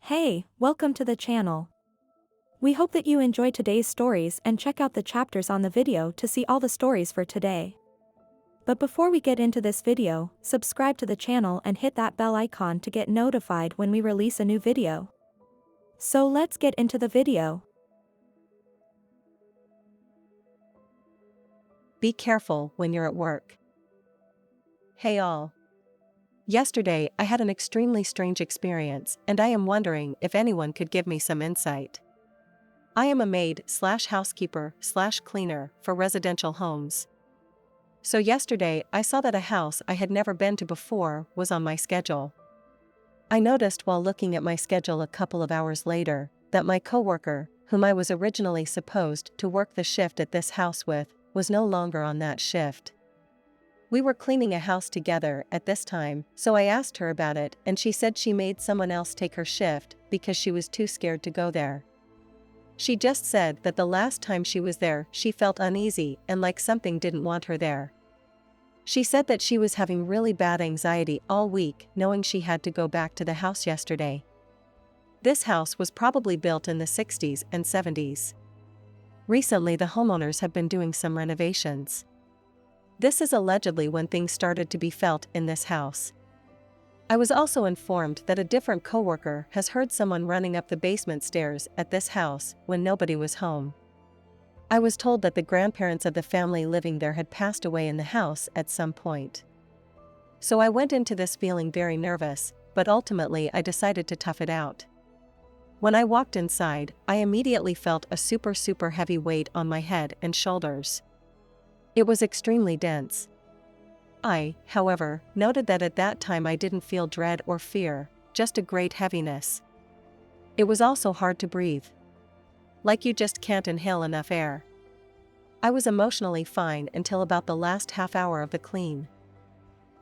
Hey, welcome to the channel. We hope that you enjoy today's stories and check out the chapters on the video to see all the stories for today. But before we get into this video, subscribe to the channel and hit that bell icon to get notified when we release a new video. So let's get into the video. Be careful when you're at work. Hey all. Yesterday I had an extremely strange experience and I am wondering if anyone could give me some insight. I am a maid/housekeeper/cleaner for residential homes. So yesterday I saw that a house I had never been to before was on my schedule. I noticed while looking at my schedule a couple of hours later that my coworker, whom I was originally supposed to work the shift at this house with, was no longer on that shift. We were cleaning a house together at this time, so I asked her about it and she said she made someone else take her shift because she was too scared to go there. She just said that the last time she was there she felt uneasy and like something didn't want her there. She said that she was having really bad anxiety all week knowing she had to go back to the house yesterday. This house was probably built in the 60s and 70s. Recently the homeowners have been doing some renovations. This is allegedly when things started to be felt in this house. I was also informed that a different coworker has heard someone running up the basement stairs at this house when nobody was home. I was told that the grandparents of the family living there had passed away in the house at some point. So I went into this feeling very nervous, but ultimately I decided to tough it out. When I walked inside, I immediately felt a super heavy weight on my head and shoulders. It was extremely dense. I, however, noted that at that time I didn't feel dread or fear, just a great heaviness. It was also hard to breathe. Like you just can't inhale enough air. I was emotionally fine until about the last half hour of the clean.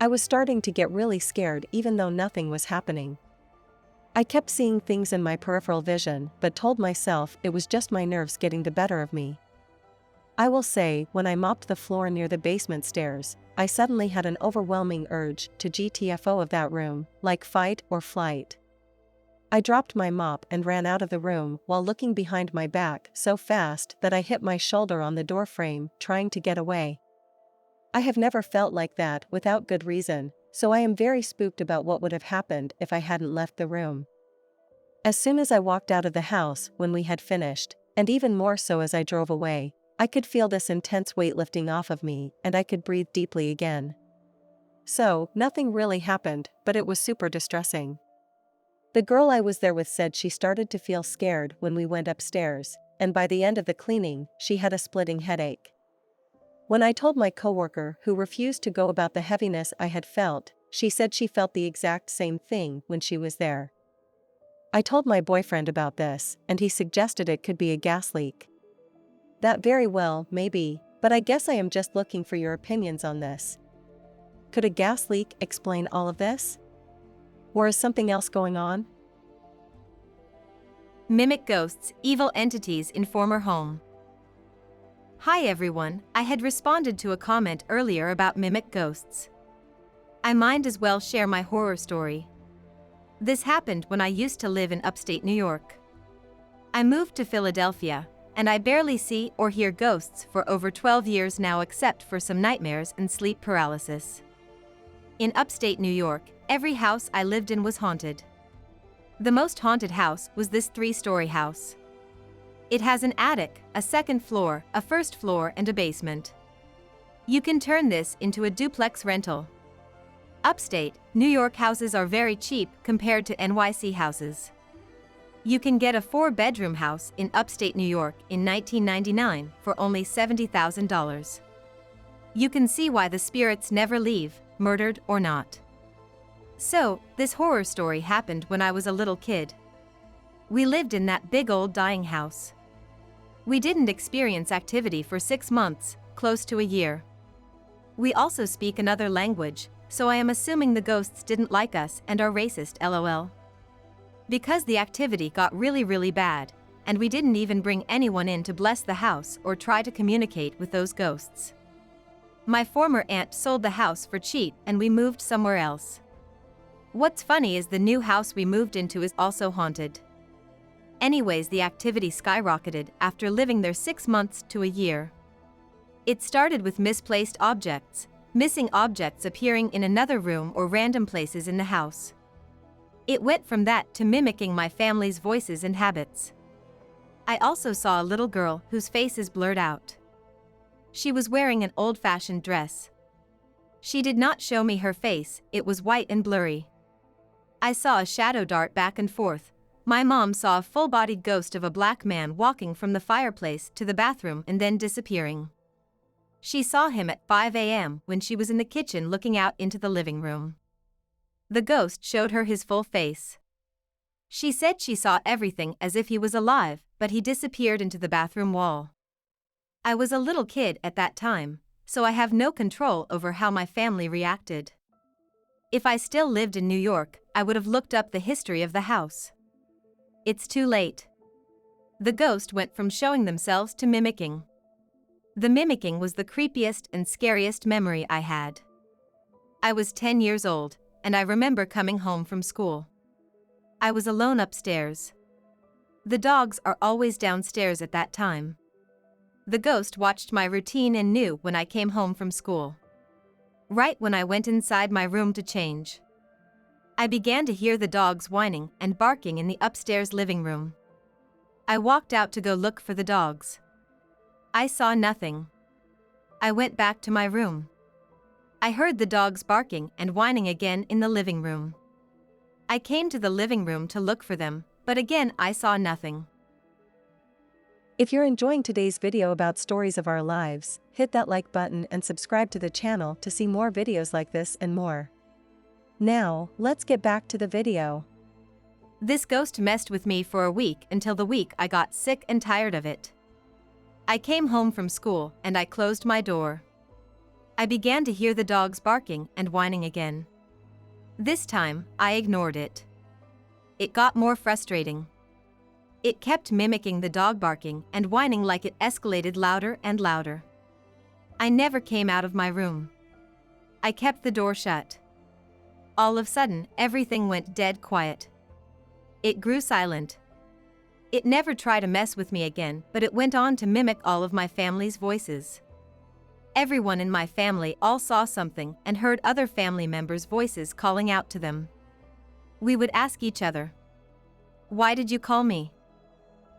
I was starting to get really scared even though nothing was happening. I kept seeing things in my peripheral vision but told myself it was just my nerves getting the better of me. I will say, when I mopped the floor near the basement stairs, I suddenly had an overwhelming urge to GTFO of that room, like fight or flight. I dropped my mop and ran out of the room while looking behind my back so fast that I hit my shoulder on the door frame, trying to get away. I have never felt like that without good reason, so I am very spooked about what would have happened if I hadn't left the room. As soon as I walked out of the house when we had finished, and even more so as I drove away, I could feel this intense weight lifting off of me and I could breathe deeply again. So, nothing really happened, but it was super distressing. The girl I was there with said she started to feel scared when we went upstairs, and by the end of the cleaning, she had a splitting headache. When I told my coworker, who refused to go about the heaviness I had felt, she said she felt the exact same thing when she was there. I told my boyfriend about this, and he suggested it could be a gas leak. That very well may be, but I guess I am just looking for your opinions on this. Could a gas leak explain all of this? Or is something else going on? Mimic ghosts, evil entities in former home. Hi everyone, I had responded to a comment earlier about mimic ghosts. I might as well share my horror story. This happened when I used to live in upstate New York. I moved to Philadelphia, and I barely see or hear ghosts for over 12 years now except for some nightmares and sleep paralysis. In upstate New York, every house I lived in was haunted. The most haunted house was this 3-story house. It has an attic, a second floor, a first floor, and a basement. You can turn this into a duplex rental. Upstate New York houses are very cheap compared to NYC houses. You can get a 4-bedroom house in upstate New York in 1999 for only $70,000. You can see why the spirits never leave, murdered or not. So, this horror story happened when I was a little kid. We lived in that big old dying house. We didn't experience activity for 6 months, close to a year. We also speak another language, so I am assuming the ghosts didn't like us and are racist, lol. Because the activity got really bad, and we didn't even bring anyone in to bless the house or try to communicate with those ghosts. My former aunt sold the house for cheap and we moved somewhere else. What's funny is the new house we moved into is also haunted. Anyways, the activity skyrocketed after living there 6 months to a year. It started with misplaced objects, missing objects appearing in another room or random places in the house. It went from that to mimicking my family's voices and habits. I also saw a little girl whose face is blurred out. She was wearing an old-fashioned dress. She did not show me her face, it was white and blurry. I saw a shadow dart back and forth. My mom saw a full-bodied ghost of a black man walking from the fireplace to the bathroom and then disappearing. She saw him at 5 a.m. when she was in the kitchen looking out into the living room. The ghost showed her his full face. She said she saw everything as if he was alive, but he disappeared into the bathroom wall. I was a little kid at that time, so I have no control over how my family reacted. If I still lived in New York, I would have looked up the history of the house. It's too late. The ghost went from showing themselves to mimicking. The mimicking was the creepiest and scariest memory I had. I was 10 years old, and I remember coming home from school. I was alone upstairs. The dogs are always downstairs at that time. The ghost watched my routine and knew when I came home from school. Right when I went inside my room to change, I began to hear the dogs whining and barking in the upstairs living room. I walked out to go look for the dogs. I saw nothing. I went back to my room. I heard the dogs barking and whining again in the living room. I came to the living room to look for them, but again I saw nothing. If you're enjoying today's video about stories of our lives, hit that like button and subscribe to the channel to see more videos like this and more. Now, let's get back to the video. This ghost messed with me for a week until the week I got sick and tired of it. I came home from school and I closed my door. I began to hear the dogs barking and whining again. This time, I ignored it. It got more frustrating. It kept mimicking the dog barking and whining like it escalated louder and louder. I never came out of my room. I kept the door shut. All of a sudden, everything went dead quiet. It grew silent. It never tried to mess with me again, but it went on to mimic all of my family's voices. Everyone in my family all saw something and heard other family members' voices calling out to them. We would ask each other, "Why did you call me?"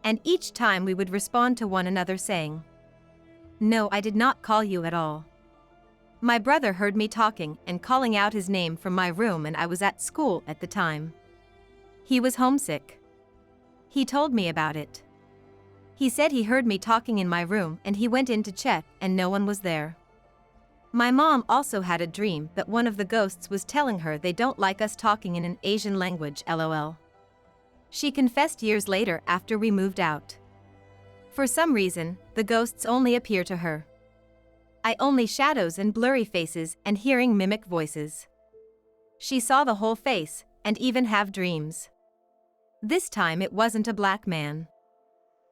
And each time we would respond to one another saying, "No, I did not call you at all." My brother heard me talking and calling out his name from my room, and I was at school at the time. He was homesick. He told me about it. He said he heard me talking in my room and he went in to check and no one was there. My mom also had a dream that one of the ghosts was telling her they don't like us talking in an Asian language, lol. She confessed years later after we moved out. For some reason, the ghosts only appear to her. I only shadows and blurry faces and hearing mimic voices. She saw the whole face and even have dreams. This time it wasn't a black man.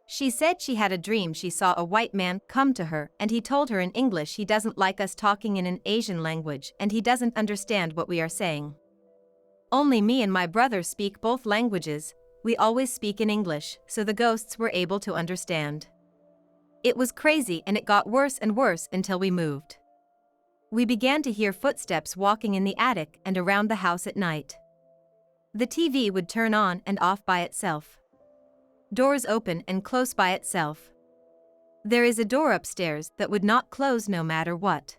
She said she had a dream she saw a white man come to her and he told her in English he doesn't like us talking in an Asian language and he doesn't understand what we are saying. Only me and my brother speak both languages, we always speak in English, so the ghosts were able to understand. It was crazy and it got worse and worse until we moved. We began to hear footsteps walking in the attic and around the house at night. The TV would turn on and off by itself. Doors open and close by itself. There is a door upstairs that would not close no matter what.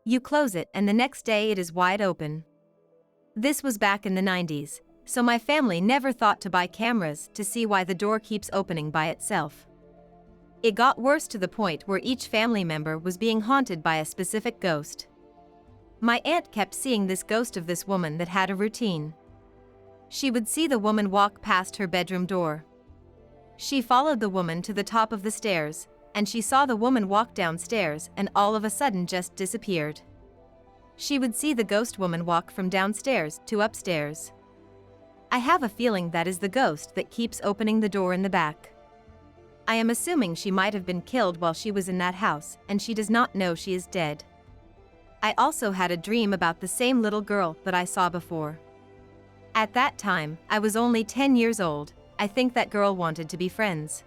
You close it and the next day it is wide open. This was back in the 90s, so my family never thought to buy cameras to see why the door keeps opening by itself. It got worse to the point where each family member was being haunted by a specific ghost. My aunt kept seeing this ghost of this woman that had a routine. She would see the woman walk past her bedroom door. She followed the woman to the top of the stairs, and she saw the woman walk downstairs and all of a sudden just disappeared. She would see the ghost woman walk from downstairs to upstairs. I have a feeling that is the ghost that keeps opening the door in the back. I am assuming she might have been killed while she was in that house, and she does not know she is dead. I also had a dream about the same little girl that I saw before. At that time, I was only 10 years old. I think that girl wanted to be friends.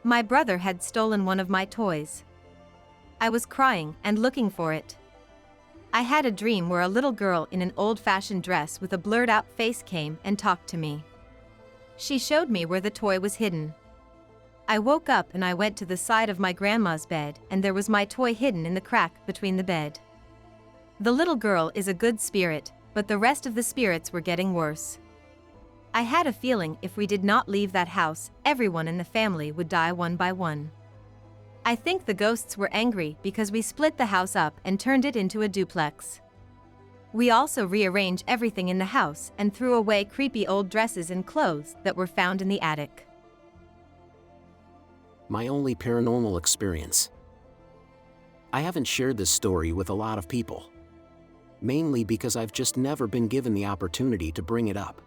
My brother had stolen one of my toys. I was crying and looking for it. I had a dream where a little girl in an old-fashioned dress with a blurred-out face came and talked to me. She showed me where the toy was hidden. I woke up and I went to the side of my grandma's bed, and there was my toy hidden in the crack between the bed. The little girl is a good spirit, but the rest of the spirits were getting worse. I had a feeling if we did not leave that house, everyone in the family would die one by one. I think the ghosts were angry because we split the house up and turned it into a duplex. We also rearranged everything in the house and threw away creepy old dresses and clothes that were found in the attic. My only paranormal experience. I haven't shared this story with a lot of people. Mainly because I've just never been given the opportunity to bring it up.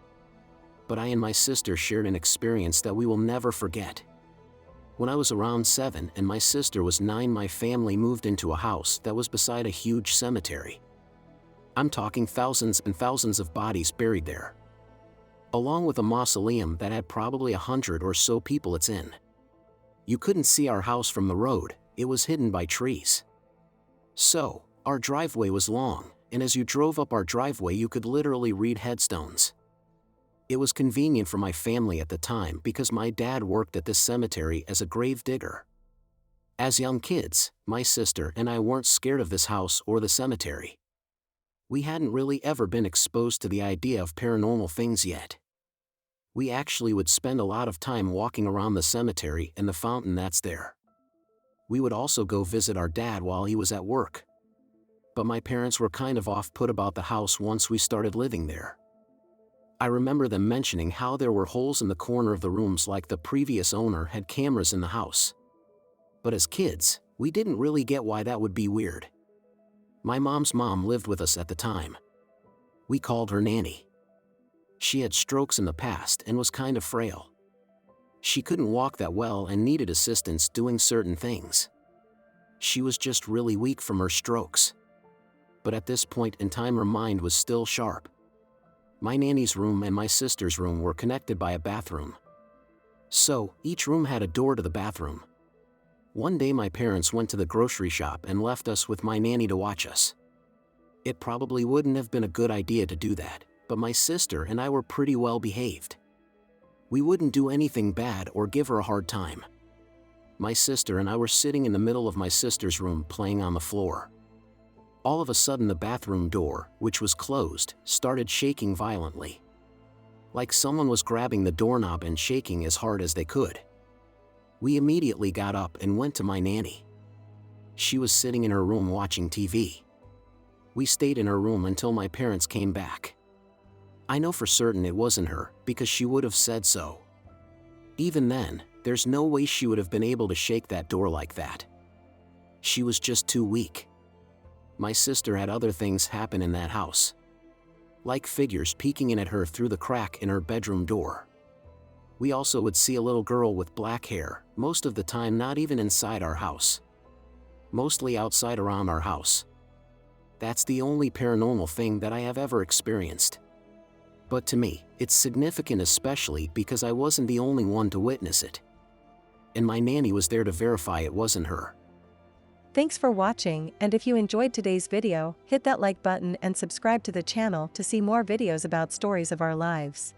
But I and my sister shared an experience that we will never forget. When I was around 7 and my sister was 9, my family moved into a house that was beside a huge cemetery. I'm talking thousands and thousands of bodies buried there, along with a mausoleum that had probably 100 or so people it's in. You couldn't see our house from the road, it was hidden by trees. So, our driveway was long, and as you drove up our driveway you could literally read headstones. It was convenient for my family at the time because my dad worked at this cemetery as a grave digger. As young kids, my sister and I weren't scared of this house or the cemetery. We hadn't really ever been exposed to the idea of paranormal things yet. We actually would spend a lot of time walking around the cemetery and the fountain that's there. We would also go visit our dad while he was at work. But my parents were kind of off-put about the house once we started living there. I remember them mentioning how there were holes in the corner of the rooms like the previous owner had cameras in the house. But as kids, we didn't really get why that would be weird. My mom's mom lived with us at the time. We called her Nanny. She had strokes in the past and was kind of frail. She couldn't walk that well and needed assistance doing certain things. She was just really weak from her strokes. But at this point in time her mind was still sharp. My nanny's room and my sister's room were connected by a bathroom. So, each room had a door to the bathroom. One day my parents went to the grocery shop and left us with my nanny to watch us. It probably wouldn't have been a good idea to do that, but my sister and I were pretty well behaved. We wouldn't do anything bad or give her a hard time. My sister and I were sitting in the middle of my sister's room playing on the floor. All of a sudden the bathroom door, which was closed, started shaking violently. Like someone was grabbing the doorknob and shaking as hard as they could. We immediately got up and went to my nanny. She was sitting in her room watching TV. We stayed in her room until my parents came back. I know for certain it wasn't her, because she would have said so. Even then, there's no way she would have been able to shake that door like that. She was just too weak. My sister had other things happen in that house. Like figures peeking in at her through the crack in her bedroom door. We also would see a little girl with black hair, most of the time not even inside our house. Mostly outside around our house. That's the only paranormal thing that I have ever experienced. But to me, it's significant especially because I wasn't the only one to witness it. And my nanny was there to verify it wasn't her. Thanks for watching, and if you enjoyed today's video, hit that like button and subscribe to the channel to see more videos about stories of our lives.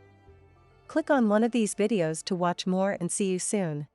Click on one of these videos to watch more and see you soon.